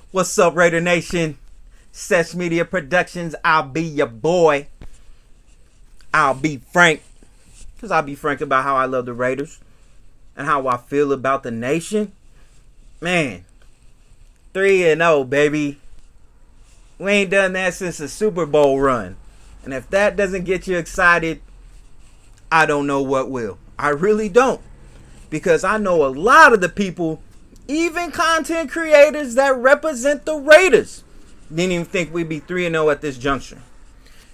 What's up, Raider Nation? Sesh Media Productions. I'll be your boy. I'll be frank. Because I'll be frank about how I love the Raiders and how I feel about the nation. Man, 3-0, baby. We ain't done that since the Super Bowl run. And if that doesn't get you excited, I don't know what will. I really don't. Because I know a lot of the people, even content creators that represent the Raiders, didn't even think we'd be 3-0 at this juncture.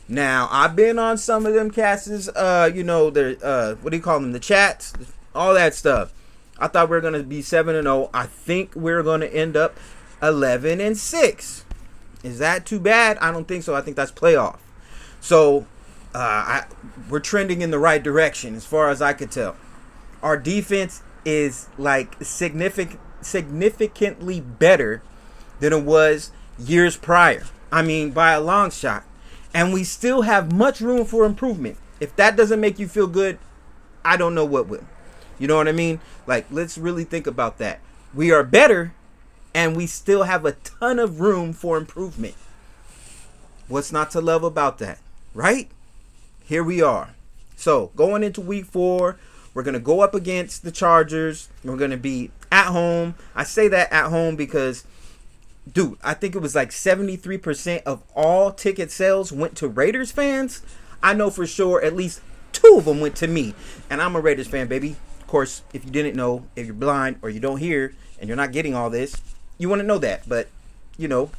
Now, I've been on some of them casts, what do you call them, the chats, all that stuff. I thought we were going to be 7-0. I think we're going to end up 11-6. Is that too bad? I don't think so. I think that's playoff. So, we're trending in the right direction as far as I could tell. Our defense is like significantly better than it was years prior. I mean, by a long shot. And we still have much room for improvement. If that doesn't make you feel good, I don't know what will. You know what I mean? Like, let's really think about that. We are better, and we still have a ton of room for improvement. What's not to love about that, right? Here we are. So, going into week 4, we're going to go up against the Chargers. We're going to be at home. I say that at home because, dude, I think it was like 73% of all ticket sales went to Raiders fans. I know for sure at least 2 of them went to me. And I'm a Raiders fan, baby. Of course, if you didn't know, if you're blind or you don't hear and you're not getting all this, you want to know that. But, you know,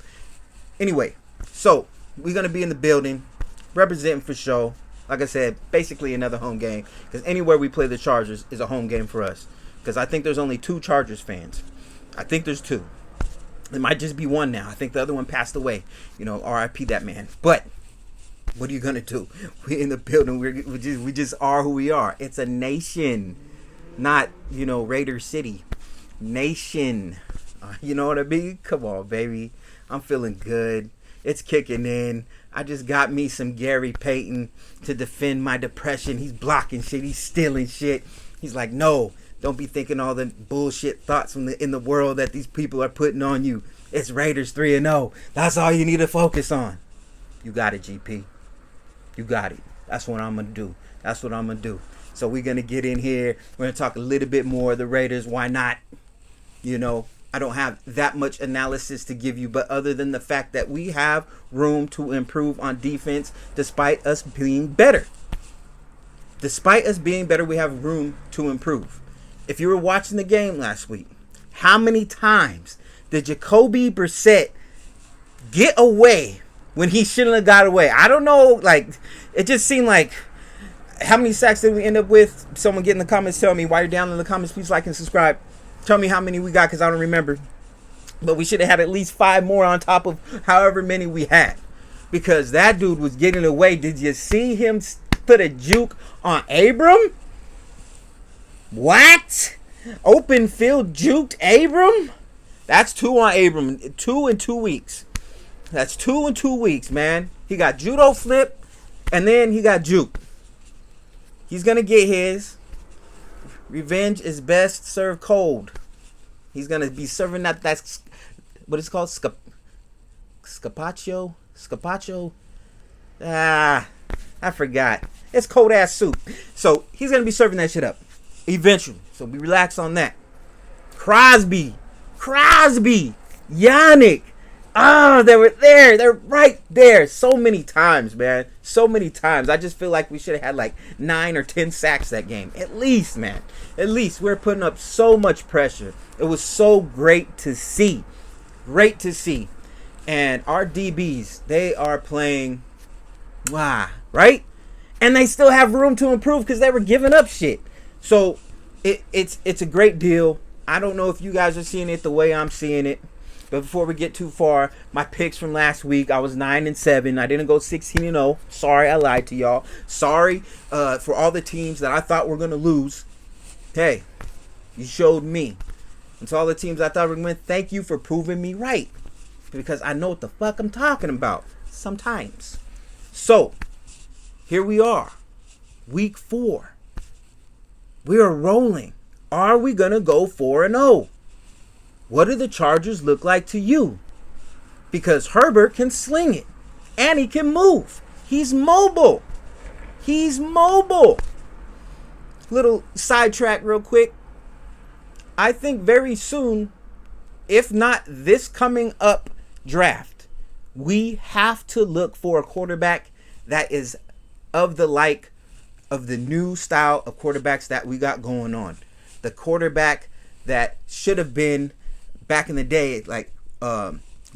anyway. So, we're going to be in the building, representing for show. Like I said, basically another home game. Because anywhere we play the Chargers is a home game for us. Because I think there's only 2 Chargers fans. I think there's 2. It might just be 1 now. I think the other one passed away. You know, R.I.P. that man. But what are you going to do? We're in the building. We just are who we are. It's a nation. Not, you know, Raider City. Nation. You know what I mean? Come on, baby. I'm feeling good. It's kicking in. I just got me some Gary Payton to defend my depression. He's blocking shit. He's stealing shit. He's like, no, don't be thinking all the bullshit thoughts in the world that these people are putting on you. It's Raiders 3-0. That's all you need to focus on. You got it, GP. You got it. That's what I'm going to do. That's what I'm going to do. So we're going to get in here. We're going to talk a little bit more of the Raiders. Why not? You know, I don't have that much analysis to give you, but other than the fact that we have room to improve on defense despite us being better. Despite us being better, we have room to improve. If you were watching the game last week, how many times did Jacoby Brissett get away when he shouldn't have got away? I don't know, like, it just seemed like, how many sacks did we end up with? Someone get in the comments, tell me. While you're down in the comments, please like and subscribe. Tell me how many we got because I don't remember. But we should have had at least 5 more on top of however many we had. Because that dude was getting away. Did you see him put a juke on Abram? What? Open field juked Abram? That's 2 on Abram. 2 in 2 weeks. That's 2 in 2 weeks, man. He got judo flip and then he got juked. He's going to get his. Revenge is best served cold. He's going to be serving that's what it's called? Scapaccio? I forgot. It's cold ass soup. So he's going to be serving that shit up eventually. So we relax on that. Crosby, Yannick. They were there. They're right there. So many times, man. So many times. I just feel like we should have had like 9 or 10 sacks that game. At least, man. At least. We're putting up so much pressure. It was so great to see. Great to see. And our DBs, they are playing, right? And they still have room to improve because they were giving up shit. So, it's a great deal. I don't know if you guys are seeing it the way I'm seeing it. But before we get too far, my picks from last week, I was 9-7. I didn't go 16-0. Sorry, I lied to y'all. Sorry for all the teams that I thought were going to lose. Hey, you showed me. And to all the teams I thought were going to win, thank you for proving me right. Because I know what the fuck I'm talking about sometimes. So, here we are. Week 4. We are rolling. Are we going to go 4-0? What do the Chargers look like to you? because Herbert can sling it and he can move. He's mobile. He's mobile. Little sidetrack real quick. I think very soon, if not this coming up draft, we have to look for a quarterback that is of the like of the new style of quarterbacks that we got going on. The quarterback that should have been back in the day, like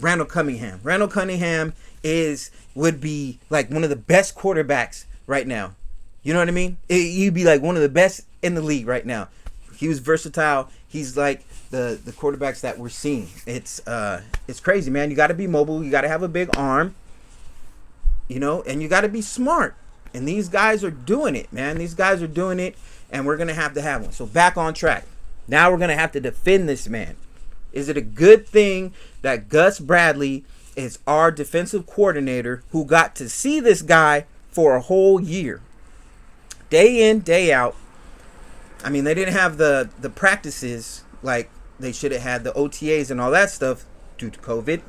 Randall Cunningham. Randall Cunningham would be like one of the best quarterbacks right now. You know what I mean? He'd be like one of the best in the league right now. He was versatile. He's like the quarterbacks that we're seeing. It's crazy, man. You got to be mobile. You got to have a big arm. You know, and you got to be smart. And these guys are doing it, man. These guys are doing it, and we're going to have one. So back on track. Now we're going to have to defend this man. Is it a good thing that Gus Bradley is our defensive coordinator who got to see this guy for a whole year? Day in, day out. I mean, they didn't have the practices like they should have had, the OTAs and all that stuff due to COVID.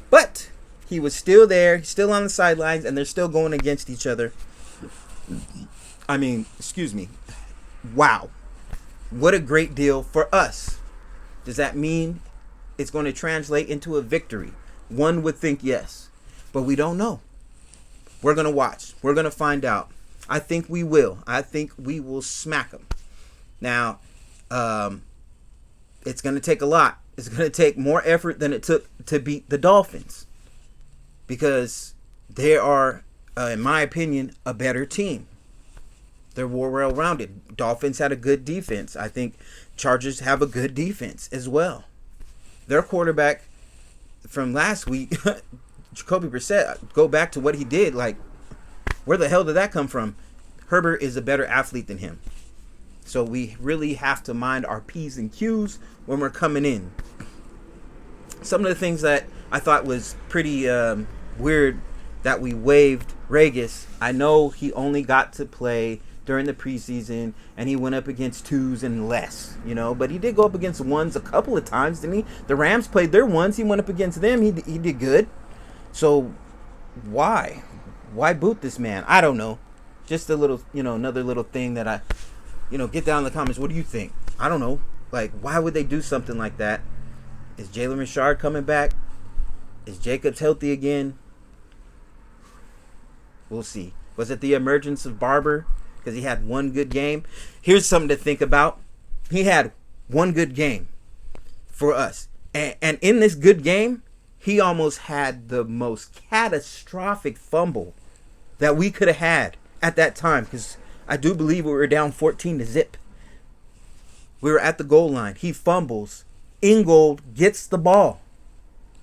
But he was still there, still on the sidelines, and they're still going against each other. I mean, excuse me. Wow. What a great deal for us. Does that mean it's going to translate into a victory? One would think yes, but we don't know. We're going to watch. We're going to find out. I think we will. I think we will smack them. Now, it's going to take a lot. It's going to take more effort than it took to beat the Dolphins, because they are, in my opinion, a better team. They're more well-rounded. Dolphins had a good defense. I think Chargers have a good defense as well. Their quarterback from last week, Jacoby Brissett, go back to what he did. Like, where the hell did that come from? Herbert is a better athlete than him. So we really have to mind our P's and Q's when we're coming in. Some of the things that I thought was pretty weird that we waived Regis. I know he only got to play during the preseason, and he went up against twos and less, you know, but he did go up against ones a couple of times, didn't he? The Rams played their ones. He went up against them. He did good. So why boot this man? I don't know. Just a little, another little thing that I, get down in the comments. What do you think? I don't know. Like, why would they do something like that? Is Jalen Richard coming back? Is Jacobs healthy again? We'll see. Was it the emergence of Barber because he had one good game? Here's something to think about. He had one good game for us. And in this good game, he almost had the most catastrophic fumble that we could have had at that time, because I do believe we were down 14-0. We were at the goal line. He fumbles. Ingold gets the ball.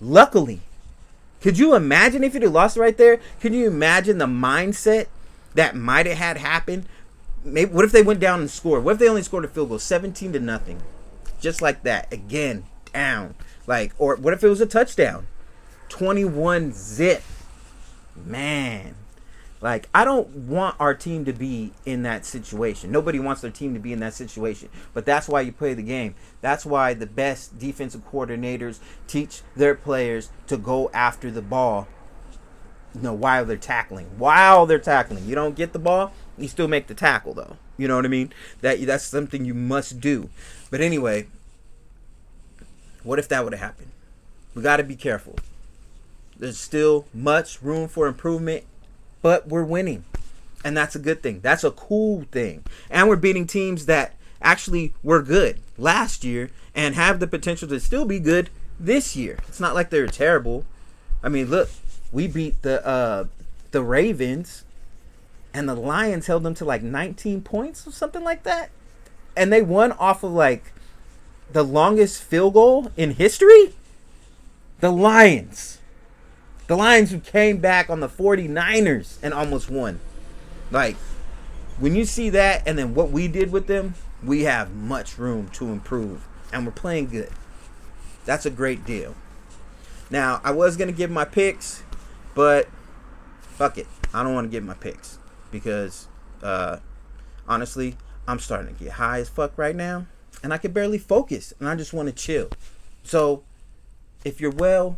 Luckily. Could you imagine if he'd have lost right there? Could you imagine the mindset that might have had happened? Maybe, what if they went down and scored? What if they only scored a field goal? 17-0. Just like that. Again, down. Like, or what if it was a touchdown? 21-0. Man. Like, I don't want our team to be in that situation. Nobody wants their team to be in that situation. But that's why you play the game. That's why the best defensive coordinators teach their players to go after the ball, while they're tackling. While they're tackling. You don't get the ball, you still make the tackle, though. You know what I mean? That's something you must do. But anyway, what if that would have happened? We got to be careful. There's still much room for improvement, but we're winning. And that's a good thing. That's a cool thing. And we're beating teams that actually were good last year and have the potential to still be good this year. It's not like they're terrible. I mean, look, we beat the Ravens, and the Lions held them to like 19 points or something like that. And they won off of like the longest field goal in history. The Lions who came back on the 49ers and almost won. Like, when you see that and then what we did with them, we have much room to improve. And we're playing good. That's a great deal. Now, I was going to give my picks, but fuck it. I don't want to give my picks. Because, honestly, I'm starting to get high as fuck right now. And I can barely focus. And I just want to chill. So, if you're well,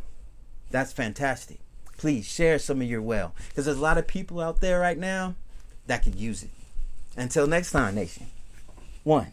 That's fantastic. Please share some of your well, because there's a lot of people out there right now that could use it. Until next time, nation. One.